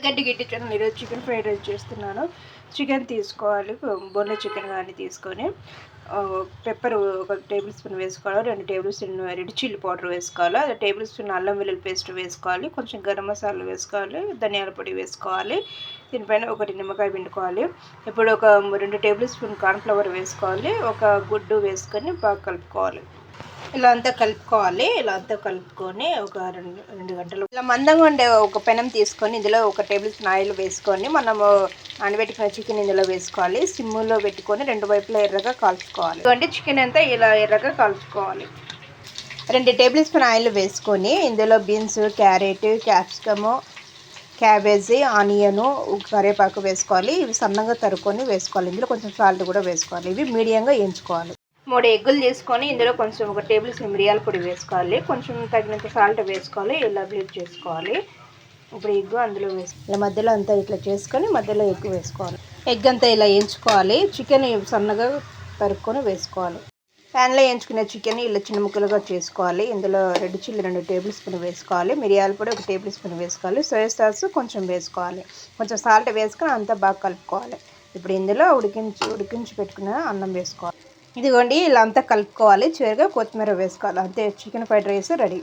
గడ్డి గిట్టించాను. ఈరోజు chicken fried rice చేస్తున్నాను. చికెన్ తీసుకోవాలి, బోన్లెస్ చికెన్ కానీ తీసుకొని పెప్పర్ 1 టేబుల్ స్పూన్ వేసుకోవాలి, 2 table spoon red chilli powder వేసుకోవాలి, 1 టేబుల్ స్పూన్ అల్లం వెల్లుల్లి పేస్ట్ వేసుకోవాలి, కొంచెం గరం మసాలా వేసుకోవాలి, ధనియాల పొడి వేసుకోవాలి, దీనిపైన 1 నిమ్మకాయ పిండుకోవాలి. ఇప్పుడు ఒక 2 టేబుల్ స్పూన్ కార్న్ఫ్లవర్ వేసుకోవాలి, ఒక గుడ్డు వేసుకొని బాగా కలుపుకోవాలి. ఇలా అంతా కలుపుకోవాలి. ఇలా అంతా కలుపుకొని ఒక 2 గంటలు ఇలా మందంగా ఉండే ఒక పెనం తీసుకొని ఇందులో 1 టేబుల్ స్పూన్ ఆయిల్ వేసుకొని మనము నానబెట్టుకున్న చికెన్ ఇందులో వేసుకోవాలి. సిమ్లో పెట్టుకొని 2 వైపులా ఎర్రగా కాల్చుకోవాలి. ఇటువంటి చికెన్ అంతా ఇలా ఎర్రగా కాల్చుకోవాలి. 2 టేబుల్ స్పూన్ ఆయిల్ వేసుకొని ఇందులో beans, carrot, capsicum, cabbage, onion, కరివేపాకు వేసుకోవాలి. ఇవి సన్నగా తరుక్కొని వేసుకోవాలి. ఇందులో కొంచెం సాల్ట్ కూడా వేసుకోవాలి. ఇవి మీడియంగా వేయించుకోవాలి. 3 ఎగ్గులు తీసుకొని ఇందులో కొంచెం 1 టేబుల్ స్పూన్ మిరియాల పొడి వేసుకోవాలి, కొంచెం తగినంత సాల్ట్ వేసుకోవాలి, ఇలా బ్లీడ్ చేసుకోవాలి. ఇప్పుడు ఎగ్గు అందులో ఇలా మధ్యలో అంతా ఇట్లా చేసుకొని మధ్యలో ఎగ్ వేసుకోవాలి. ఎగ్ అంతా ఇలా వేయించుకోవాలి. చికెన్ సన్నగా తరుక్కొని వేసుకోవాలి. ప్యాన్లో వేయించుకునే చికెన్ ఇలా చిన్న ముక్కలుగా చేసుకోవాలి. ఇందులో రెడ్ చిల్లీ 2 టేబుల్ స్పూన్ వేసుకోవాలి, మిరియాల పొడి 1 టేబుల్ స్పూన్ వేసుకోవాలి, సోయా సాస్ కొంచెం వేసుకోవాలి, కొంచెం సాల్ట్ వేసుకొని అంతా బాగా కలుపుకోవాలి. ఇప్పుడు ఇందులో ఉడికించి పెట్టుకున్న అన్నం వేసుకోవాలి. ఇదిగోండి ఇలా అంతా కలుపుకోవాలి. చివరిగా కొత్తిమీర వేసుకోవాలి. అంతే, చికెన్ ఫ్రైడ్ రైస్ రెడీ.